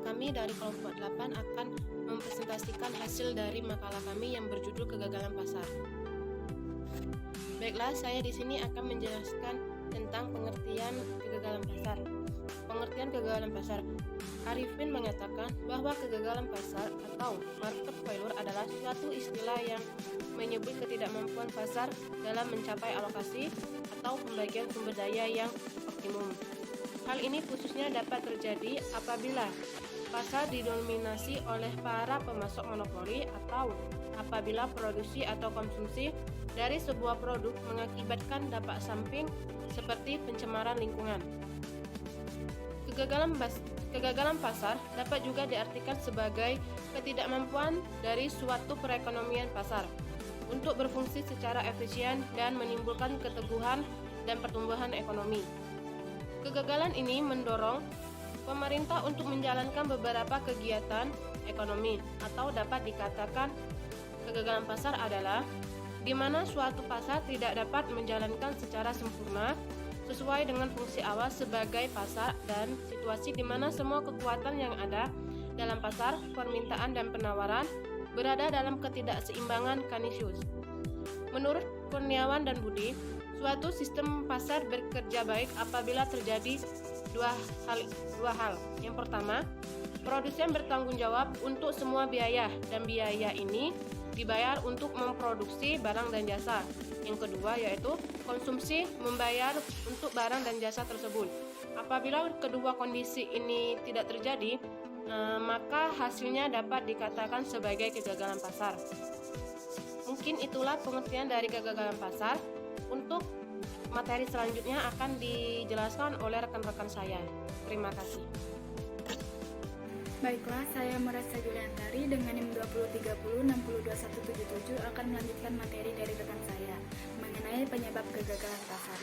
kami dari kelompok 8 akan mempresentasikan hasil dari makalah kami yang berjudul Kegagalan Pasar. Baiklah, saya di sini akan menjelaskan tentang pengertian kegagalan pasar. Pengertian kegagalan pasar. Arifin mengatakan bahwa kegagalan pasar atau market failure adalah suatu istilah yang menyebut ketidakmampuan pasar dalam mencapai alokasi atau pembagian sumber daya yang optimum. Hal ini khususnya dapat terjadi apabila pasar didominasi oleh para pemasok monopoli atau apabila produksi atau konsumsi dari sebuah produk mengakibatkan dampak samping seperti pencemaran lingkungan. Kegagalan pasar dapat juga diartikan sebagai ketidakmampuan dari suatu perekonomian pasar untuk berfungsi secara efisien dan menimbulkan keteguhan dan pertumbuhan ekonomi. Kegagalan ini mendorong pemerintah untuk menjalankan beberapa kegiatan ekonomi, atau dapat dikatakan kegagalan pasar adalah di mana suatu pasar tidak dapat menjalankan secara sempurna sesuai dengan fungsi awal sebagai pasar dan situasi di mana semua kekuatan yang ada dalam pasar, permintaan dan penawaran berada dalam ketidakseimbangan kanisius. Menurut Kurniawan dan Budi, suatu sistem pasar bekerja baik apabila terjadi dua hal. Yang pertama, produsen bertanggung jawab untuk semua biaya dan biaya ini dibayar untuk memproduksi barang dan jasa. Yang kedua yaitu konsumsi membayar untuk barang dan jasa tersebut. Apabila kedua kondisi ini tidak terjadi, maka hasilnya dapat dikatakan sebagai kegagalan pasar. Mungkin itulah pengertian dari kegagalan pasar. Untuk materi selanjutnya akan dijelaskan oleh rekan-rekan saya. Terima kasih. Baiklah, saya Merasa Juliantari dengan NIM 2030602177 akan melanjutkan materi dari rekan saya mengenai penyebab kegagalan pasar.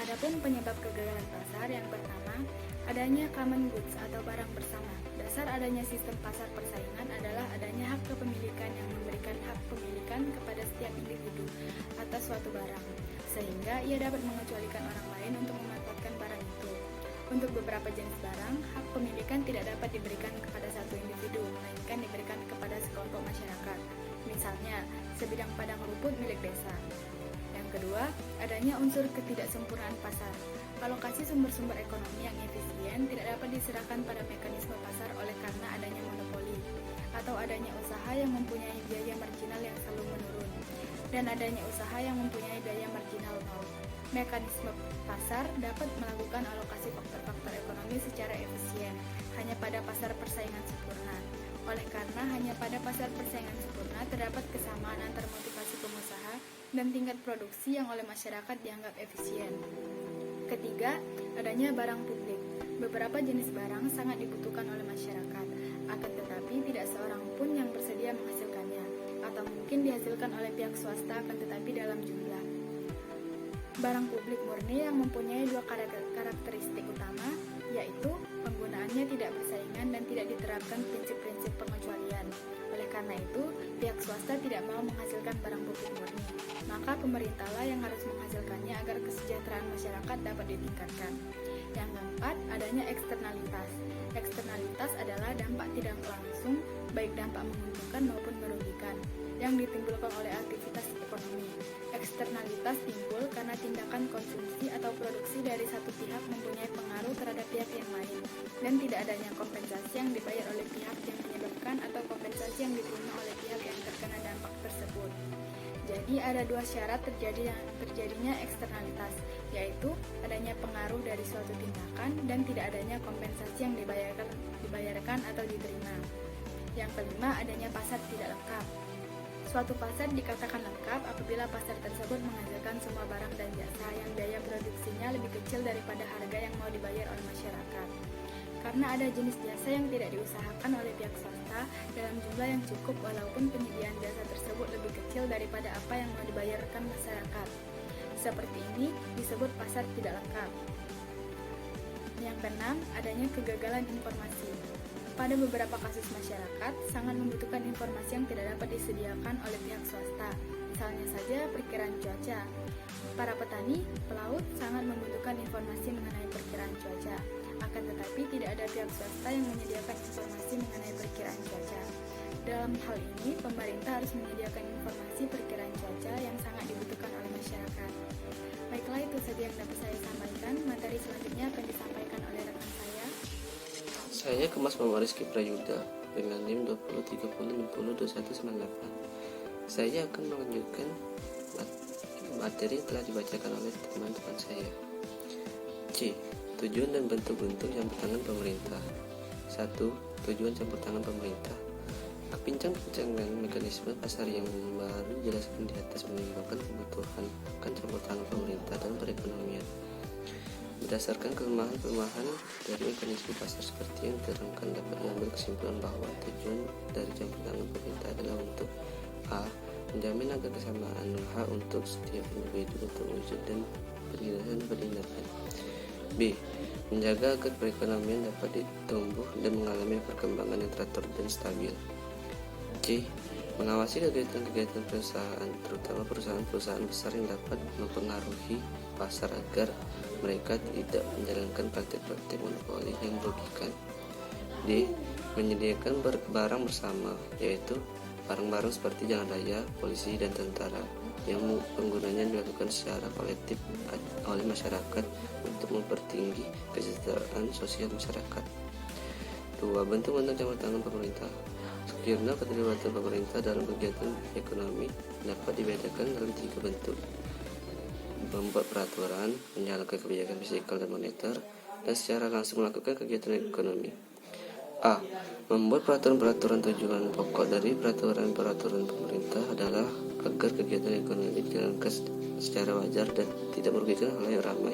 Adapun penyebab kegagalan pasar yang pertama, adanya common goods atau barang bersama. Dasar adanya sistem pasar persaingan adalah adanya hak kepemilikan yang memberikan hak pemilikan kepada setiap individu atas suatu barang, sehingga ia dapat mengecualikan orang lain untuk memanfaatkan barang itu. Untuk beberapa jenis barang, hak pemilikan tidak dapat diberikan kepada satu individu, melainkan diberikan kepada sekelompok masyarakat. Misalnya, sebidang padang rumput milik desa. Yang kedua, adanya unsur ketidaksempurnaan pasar. Alokasi sumber-sumber ekonomi yang efisien tidak dapat diserahkan pada mekanisme pasar oleh karena adanya monopoli, atau adanya usaha yang mempunyai biaya marginal yang selalu menurun, dan adanya usaha yang mempunyai biaya marginal nol. Mekanisme pasar dapat melakukan alokasi faktor-faktor ekonomi secara efisien hanya pada pasar persaingan sempurna. Oleh karena hanya pada pasar persaingan sempurna terdapat kesamaan antar motivasi pengusaha dan tingkat produksi yang oleh masyarakat dianggap efisien. Ketiga, adanya barang publik. Beberapa jenis barang sangat dibutuhkan oleh masyarakat, akan tetapi tidak seorang pun yang bersedia menghasilkannya, atau mungkin dihasilkan oleh pihak swasta akan tetapi dalam jumlah. Barang publik murni yang mempunyai dua karakteristik utama, yaitu penggunaannya tidak bersaingan dan tidak diterapkan prinsip-prinsip pengecualian. Oleh karena itu, pihak swasta tidak mau menghasilkan barang publik murni. Maka pemerintahlah yang harus menghasilkannya agar kesejahteraan masyarakat dapat ditingkatkan. Yang keempat, adanya eksternalitas. Eksternalitas adalah dampak tidak langsung, baik dampak menguntungkan maupun merugikan, yang ditimbulkan oleh aktivitas ekonomi. Eksternalitas timbul karena tindakan konsumsi atau produksi dari satu pihak mempunyai pengaruh terhadap pihak yang lain, dan tidak adanya kompensasi yang dibayar oleh pihak yang menyebabkan atau kompensasi yang diterima oleh pihak yang terkena dampak tersebut. Jadi ada dua syarat terjadinya eksternalitas, yaitu adanya pengaruh dari suatu tindakan dan tidak adanya kompensasi yang dibayarkan atau diterima. Yang kelima, adanya pasar tidak lengkap. Suatu pasar dikatakan lengkap apabila pasar tersebut menghasilkan semua barang dan jasa yang biaya produksinya lebih kecil daripada harga yang mau dibayar oleh masyarakat. Karena ada jenis jasa yang tidak diusahakan oleh pihak swasta dalam jumlah yang cukup walaupun penyediaan jasa tersebut lebih kecil daripada apa yang mau dibayarkan masyarakat. Seperti ini disebut pasar tidak lengkap. Yang keenam, adanya kegagalan informasi. Pada beberapa kasus masyarakat sangat membutuhkan informasi yang tidak dapat disediakan oleh pihak swasta. Misalnya saja perkiraan cuaca. Para petani, pelaut sangat membutuhkan informasi mengenai perkiraan cuaca. Akan tetapi tidak ada pihak swasta yang menyediakan informasi mengenai perkiraan cuaca. Dalam hal ini, pemerintah harus menyediakan informasi perkiraan cuaca yang sangat dibutuhkan oleh masyarakat. Baiklah, itu saja yang dapat saya sampaikan. Materi selanjutnya akan disampaikan oleh rekan saya. Saya Kemas Muhammad Rizky Prayuda dengan NIM 2030602198. Saya akan melanjutkan materi yang telah dibacakan oleh teman-teman saya. C. Tujuan dan bentuk-bentuk campur tangan pemerintah. 1. Tujuan campur tangan pemerintah. Bincang-bincangan mekanisme pasar yang baru dijelaskan di atas menimbulkan kebutuhan akan campur tangan pemerintah dalam perekonomian. Berdasarkan kelemahan-kelemahan dari mekanisme pasar seperti yang diterangkan, dapat mengambil kesimpulan bahwa tujuan dari campur tangan pemerintah adalah untuk A. Menjamin agar kesamaan hak untuk setiap individu untuk wujud dan berdindakan. B. Menjaga agar perekonomian dapat tumbuh dan mengalami perkembangan yang teratur dan stabil. C. Mengawasi kegiatan-kegiatan perusahaan, terutama perusahaan-perusahaan besar yang dapat mempengaruhi pasar agar mereka tidak menjalankan praktik-praktik monopoli yang merugikan. D. Menyediakan barang bersama, yaitu barang-barang seperti jalan raya, polisi, dan tentara yang penggunanya dilakukan secara kolektif oleh masyarakat untuk mempertinggi kesejahteraan sosial masyarakat. 2. Bentuk-bentuk campur tangan pemerintah. Sekiranya keterlibatan pemerintah dalam kegiatan ekonomi dapat dibedakan dalam 3 bentuk: membuat peraturan, menjalankan kebijakan fiskal dan moneter, dan secara langsung melakukan kegiatan ekonomi. A. Membuat peraturan-peraturan. Tujuan pokok dari peraturan-peraturan pemerintah adalah agar kegiatan ekonomi dijalankan secara wajar dan tidak merugikan halayak ramai.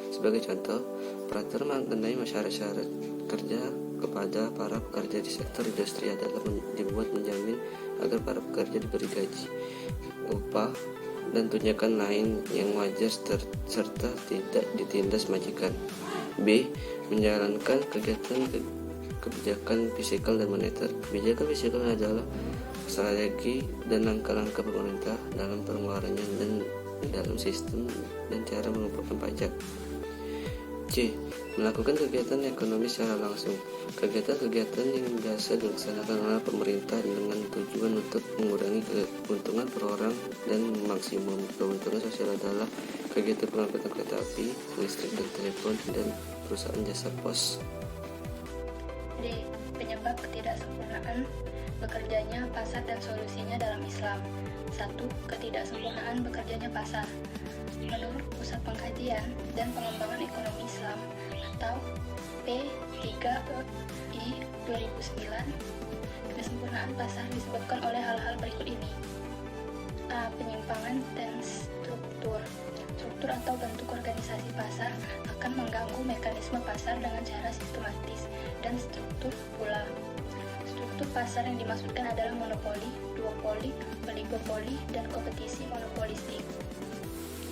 Sebagai contoh, peraturan mengenai syarat-syarat kerja kepada para pekerja di sektor industri adalah dibuat menjamin agar para pekerja diberi gaji, upah, dan tunjangan lain yang wajar serta tidak ditindas majikan. B. Menjalankan kebijakan fiskal dan moneter. Kebijakan fiskal adalah strategi dan langkah-langkah pemerintah dalam pengeluarannya dan dalam sistem dan cara mengumpulkan pajak. C. Melakukan kegiatan ekonomi secara langsung. Kegiatan-kegiatan yang biasa dilaksanakan oleh pemerintah dengan tujuan untuk mengurangi keuntungan per orang dan maksimum keuntungan sosial adalah kegiatan pengangkutan kereta api, listrik dan telepon, dan perusahaan jasa pos. D. Penyebab ketidaksempurnaan bekerjanya pasar dan solusinya dalam Islam. 1. Ketidaksempurnaan bekerjanya pasar. Menurut Pusat Pengkajian dan Pengembangan Ekonomi Islam atau P3I 2009, ketidaksempurnaan pasar disebabkan oleh hal-hal berikut ini. A. Penyimpangan dan struktur. Struktur atau bentuk organisasi pasar akan mengganggu mekanisme pasar dengan cara sistematis dan struktur pula. Struktur pasar yang dimaksudkan adalah monopoli, duopoli, oligopoli, dan kompetisi monopolistik.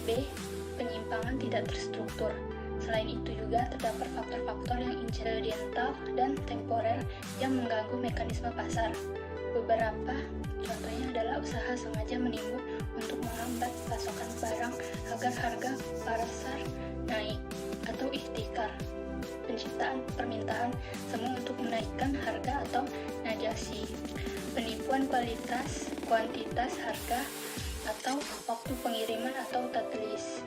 B. Penyimpangan tidak terstruktur. Selain itu juga terdapat faktor-faktor yang insidental dan temporer yang mengganggu mekanisme pasar. Beberapa contohnya adalah usaha sengaja menimbun untuk menghambat pasokan barang agar harga pasar naik, atau ihtikar, penciptaan permintaan semu untuk menaikkan harga atau najasi, penipuan kuantitas harga atau waktu pengiriman atau tadlis,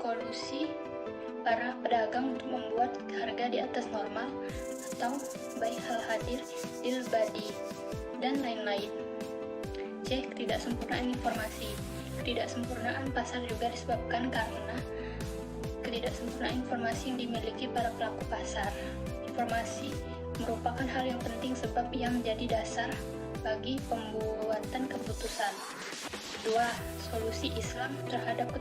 kolusi para pedagang untuk membuat harga di atas normal atau baik hal hadir dil badi, dan lain-lain. C. Ketidaksempurnaan informasi. Ketidaksempurnaan pasar juga disebabkan karena ketidaksempurnaan informasi yang dimiliki para pelaku pasar. Informasi merupakan hal yang penting sebab yang menjadi dasar bagi pembuatan keputusan. 2. Solusi Islam terhadap